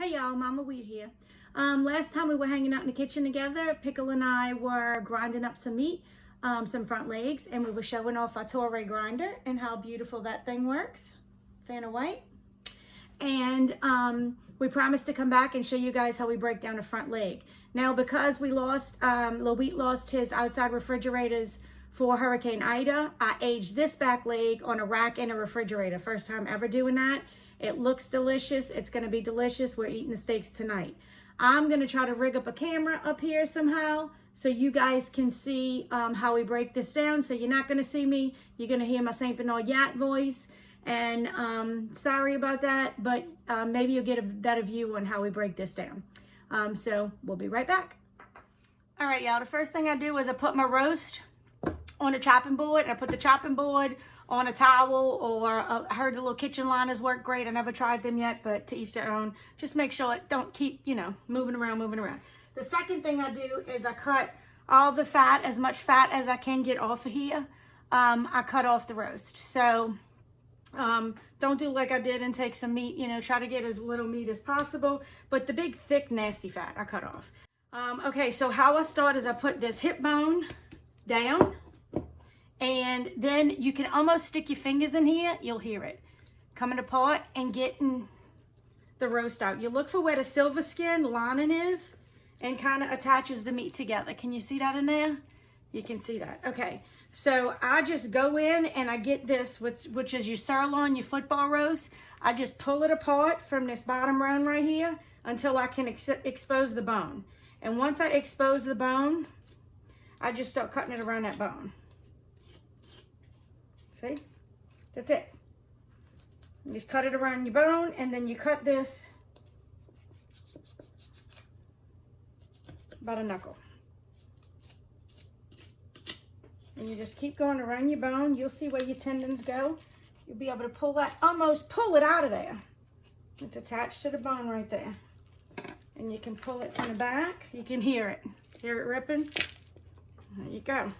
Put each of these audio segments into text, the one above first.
Hey y'all, Mama Weed here. Last time we were hanging out in the kitchen together, Pickle and I were grinding up some meat, some front legs, and we were showing off our Torre grinder and how beautiful that thing works. Fan of white. And we promised to come back and show you guys how we break down a front leg. Now, because we lost, Loic lost his outside refrigerators for Hurricane Ida, I aged this back leg on a rack in a refrigerator. First time ever doing that. It looks delicious. It's going to be delicious. We're eating the steaks tonight. I'm going to try to rig up a camera up here somehow so you guys can see how we break this down. So you're not going to see me. You're going to hear my St. Bernard Yat voice. And sorry about that, but maybe you'll get a better view on how we break this down. So we'll be right back. All right, y'all. The first thing I do is I put my roast on a chopping board, and I put the chopping board on a towel, or I heard the little kitchen liners work great. I never tried them yet, but to each their own. Just make sure it don't keep, moving around. The second thing I do is I cut all the fat, as much fat as I can get off of here. I cut off the roast. So don't do like I did and take some meat, try to get as little meat as possible. But the big, thick, nasty fat I cut off. Okay, so how I start is I put this hip bone down. And then you can almost stick your fingers in here. You'll hear it coming apart and getting the roast out. You look for where the silver skin lining is and kind of attaches the meat together. Can you see that in there? You can see that. Okay, so I just go in and I get this, which is your sirloin, your football roast. I just pull it apart from this bottom round right here until I can expose the bone. And once I expose the bone, I just start cutting it around that bone. See? That's it. You just cut it around your bone, and then you cut this about a knuckle. And you just keep going around your bone. You'll see where your tendons go. You'll be able to pull that, almost pull it out of there. It's attached to the bone right there. And you can pull it from the back. You can hear it. Hear it ripping? There you go.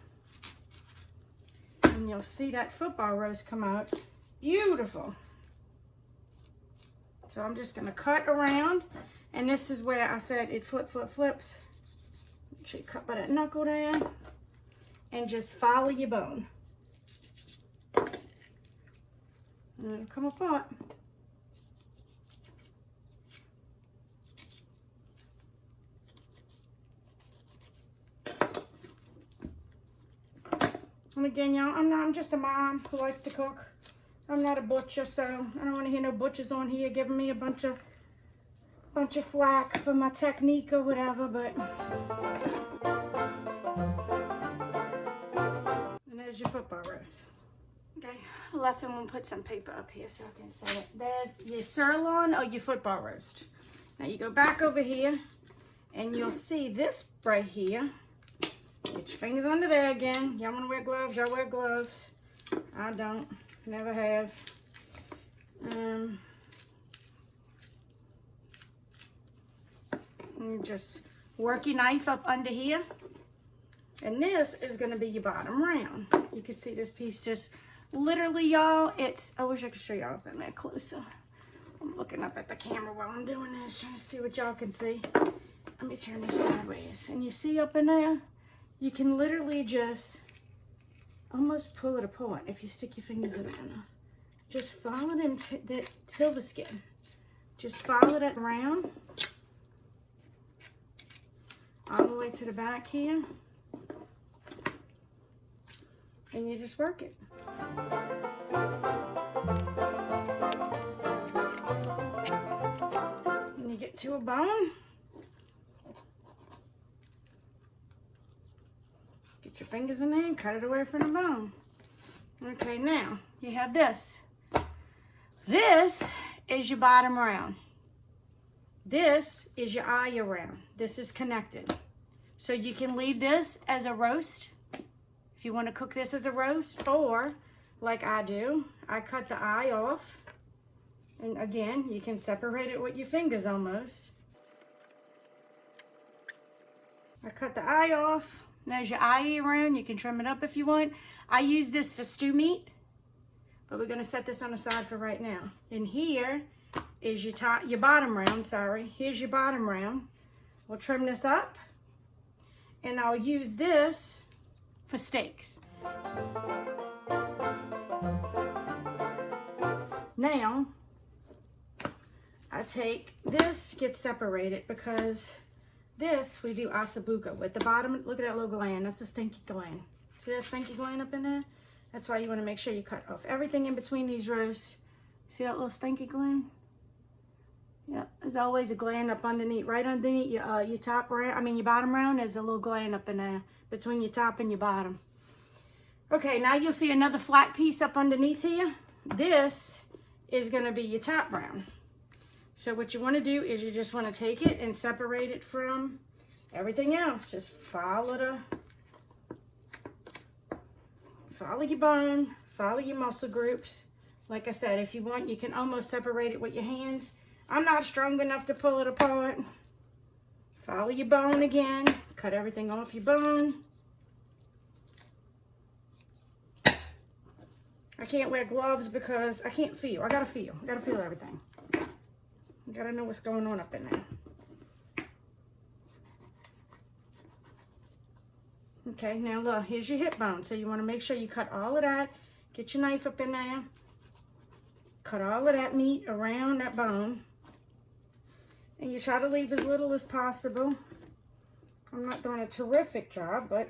And you'll see that football roast come out beautiful. So I'm just going to cut around, and this is where I said it flips. Make sure you cut by that knuckle there, and just follow your bone. And it'll come apart. And again, y'all, I'm just a mom who likes to cook. I'm not a butcher, so I don't want to hear no butchers on here giving me a bunch of flack for my technique or whatever, but. And there's your football roast. Okay, I left him and put some paper up here so I can say it. There's your sirloin or your football roast. Now you go back over here and you'll see this right here. Get your fingers under there again. Y'all want to wear gloves? Y'all wear gloves. I don't. Never have. You just work your knife up under here. And this is going to be your bottom round. You can see this piece just literally, y'all. I wish I could show y'all up in there closer. I'm looking up at the camera while I'm doing this, trying to see what y'all can see. Let me turn this sideways. And you see up in there? You can literally just almost pull it apart if you stick your fingers in it enough. Just follow that silver skin. Just follow that around all the way to the back here. And you just work it. And you get to a bone. Get your fingers in there and cut it away from the bone. Okay, now you have this. This is your bottom round. This is your eye round. This is connected. So you can leave this as a roast if you want to cook this as a roast, or like I do, I cut the eye off. And again, you can separate it with your fingers almost. I cut the eye off. There's your eye around. You can trim it up if you want. I use this for stew meat, but we're going to set this on the side for right now. And here is your bottom round, sorry. Here's your bottom round. We'll trim this up, and I'll use this for steaks. Now, I take this, gets separated, because this we do ossobuco with. The bottom, look at that little gland, that's the stinky gland. See that stinky gland up in there? That's why you want to make sure you cut off everything in between these rows. See that little stinky gland? Yep, there's always a gland up underneath, right underneath your top round, your bottom round, there's a little gland up in there between your top and your bottom. Okay, now you'll see another flat piece up underneath here. This is going to be your top round. So what you want to do is you just want to take it and separate it from everything else. Just follow your bone, follow your muscle groups. Like I said, if you want, you can almost separate it with your hands. I'm not strong enough to pull it apart. Follow your bone again. Cut everything off your bone. I can't wear gloves because I can't feel. I gotta feel everything. I gotta know what's going on up in there. Okay, now look, here's your hip bone. So you want to make sure you cut all of that. Get your knife up in there. Cut all of that meat around that bone. And you try to leave as little as possible. I'm not doing a terrific job, but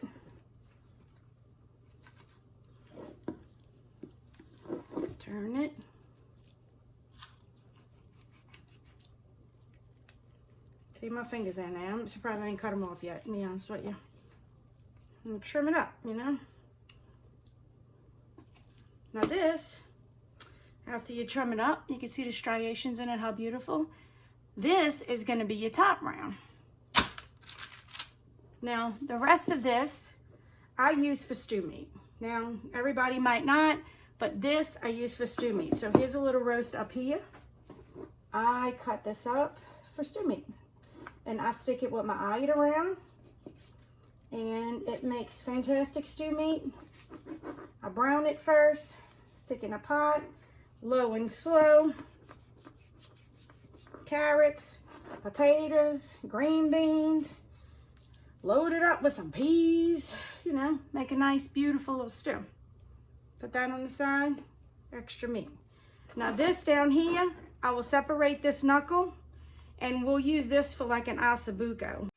turn it. See my fingers in there. I'm surprised I didn't cut them off yet, to be honest with you. And trim it up, you know. Now this, after you trim it up, you can see the striations in it, how beautiful. This is going to be your top round. Now, the rest of this, I use for stew meat. Now, everybody might not, but this I use for stew meat. So here's a little roast up here. I cut this up for stew meat. And I stick it with my eye around. And it makes fantastic stew meat. I brown it first, stick in a pot, low and slow. Carrots, potatoes, green beans. Load it up with some peas, you know, make a nice, beautiful little stew. Put that on the side, extra meat. Now this down here, I will separate this knuckle, and we'll use this for like an ossobuco.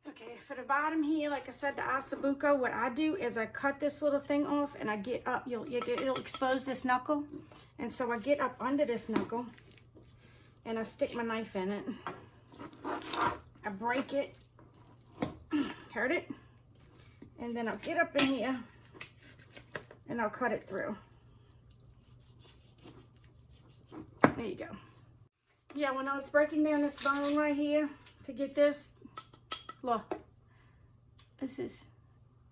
Okay, for the bottom here, like I said, the ossobuco, what I do is I cut this little thing off, and I get up, it'll expose this knuckle. And so I get up under this knuckle, and I stick my knife in it. I break it, hurt it, and then I'll get up in here, and I'll cut it through. There you go. Yeah, when I was breaking down this bone right here to get this, look,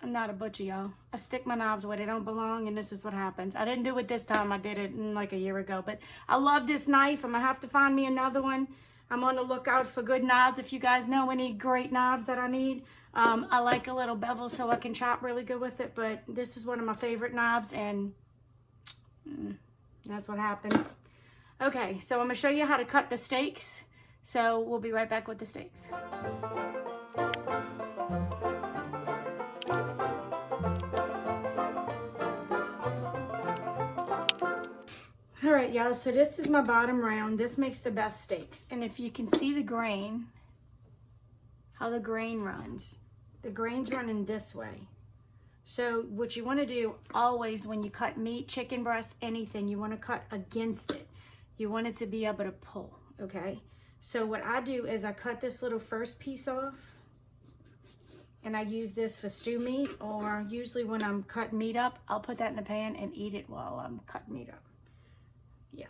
I'm not a butcher, y'all. I stick my knives where they don't belong, and this is what happens. I didn't do it this time. I did it like a year ago, but I love this knife. I'm gonna have to find me another one. I'm on the lookout for good knives. If you guys know any great knives that I need, I like a little bevel so I can chop really good with it, but this is one of my favorite knives, and that's what happens. Okay, so I'm gonna show you how to cut the steaks. So we'll be right back with the steaks. All right, y'all, so this is my bottom round. This makes the best steaks. And if you can see the grain, how the grain runs, the grain's running this way. So what you want to do always when you cut meat, chicken breast, anything, you want to cut against it. You want it to be able to pull, okay? So what I do is I cut this little first piece off, and I use this for stew meat, or usually when I'm cutting meat up, I'll put that in a pan and eat it while I'm cutting meat up. Yeah,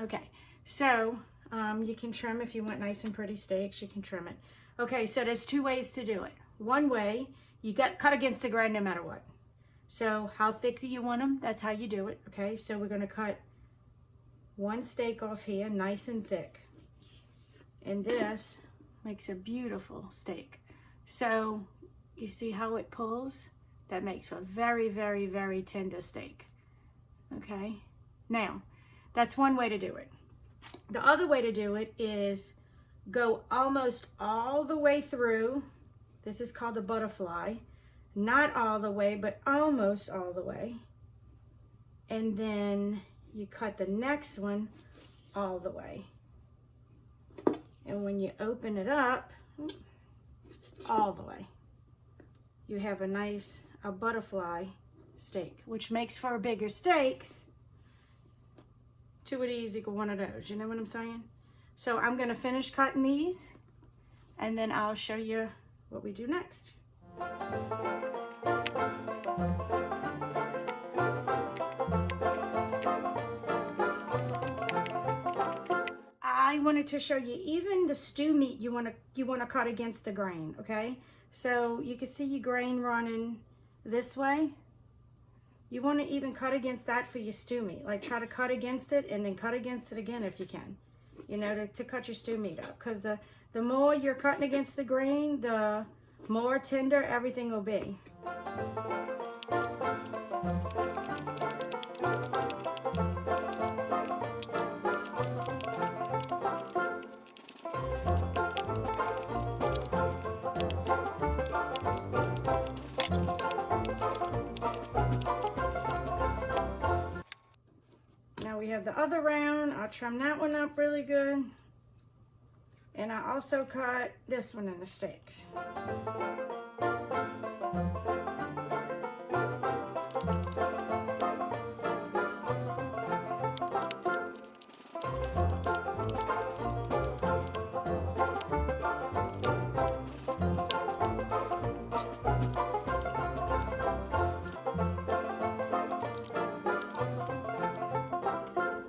okay. So you can trim if you want nice and pretty steaks, you can trim it. Okay, so there's two ways to do it. One way, you got cut against the grain no matter what. So how thick do you want them? That's how you do it, okay? So we're gonna cut one steak off here, nice and thick. And this makes a beautiful steak. So you see how it pulls? That makes for a very, very, very tender steak. Okay, now that's one way to do it. The other way to do it is go almost all the way through. This is called a butterfly. Not all the way, but almost all the way. And then you cut the next one all the way. And when you open it up, all the way, you have a butterfly steak, which makes for bigger steaks. Two of these equal one of those, you know what I'm saying? So I'm gonna finish cutting these, and then I'll show you what we do next. I wanted to show you even the stew meat you want to cut against the grain, okay? So you can see your grain running this way. You want to even cut against that for your stew meat. Like try to cut against it and then cut against it again if you can. You know, to cut your stew meat up. Because the more you're cutting against the grain, the more tender everything will be. Now we have the other round. I'll trim that one up really good. And I also cut this one in the steaks.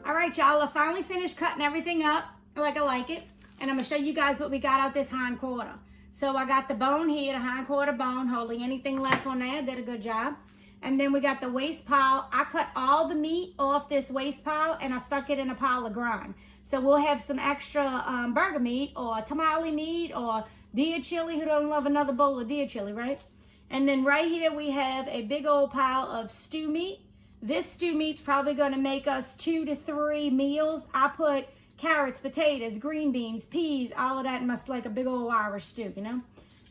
Alright y'all, I finally finished cutting everything up like I like it. And I'm going to show you guys what we got out this hind quarter. So I got the bone here, the hind quarter bone, holding anything left on there. Did a good job. And then we got the waste pile. I cut all the meat off this waste pile and I stuck it in a pile of grind. So we'll have some extra burger meat or tamale meat or deer chili. Who don't love another bowl of deer chili, right? And then right here we have a big old pile of stew meat. This stew meat's probably going to make us 2 to 3 meals. I put carrots, potatoes, green beans, peas, all of that in like a big old Irish stew, you know.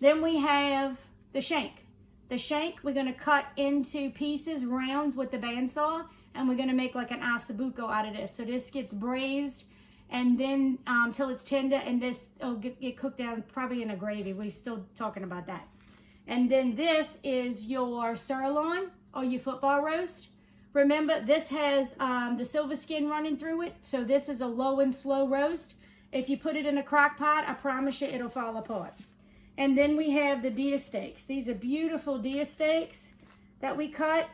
Then we have the shank. The shank we're going to cut into pieces, rounds with the bandsaw, and we're going to make like an ossobuco out of this. So this gets braised and then till it's tender, and this will get cooked down probably in a gravy. We're still talking about that. And then this is your sirloin or your football roast. Remember, this has the silver skin running through it, so this is a low and slow roast. If you put it in a crock pot, I promise you it'll fall apart. And then we have the deer steaks. These are beautiful deer steaks that we cut.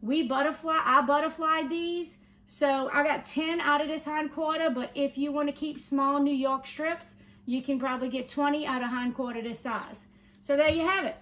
I butterflied these. So I got 10 out of this hind quarter, but if you want to keep small New York strips, you can probably get 20 out of hind quarter this size. So there you have it.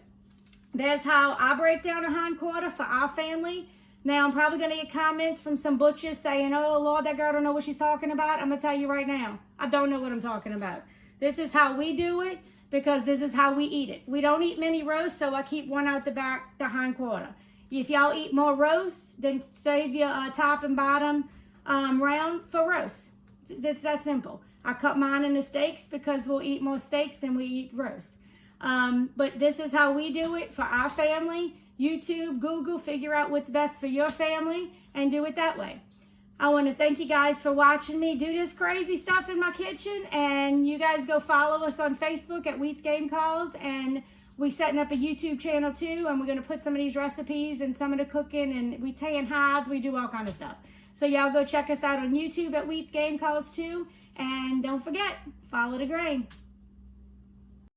There's how I break down a hind quarter for our family. Now, I'm probably going to get comments from some butchers saying, oh, Lord, that girl don't know what she's talking about. I'm going to tell you right now, I don't know what I'm talking about. This is how we do it because this is how we eat it. We don't eat many roasts, so I keep one out the back, the hind quarter. If y'all eat more roast, then save your top and bottom round for roast. It's that simple. I cut mine into steaks because we'll eat more steaks than we eat roast. But this is how we do it for our family. YouTube, Google, figure out what's best for your family and do it that way. I want to thank you guys for watching me do this crazy stuff in my kitchen, and you guys go follow us on Facebook at Wheats Game Calls, and we setting up a YouTube channel too, and we're going to put some of these recipes and some of the cooking, and we tan hides, we do all kind of stuff. So y'all go check us out on YouTube at Wheats Game Calls too, and don't forget, follow the grain.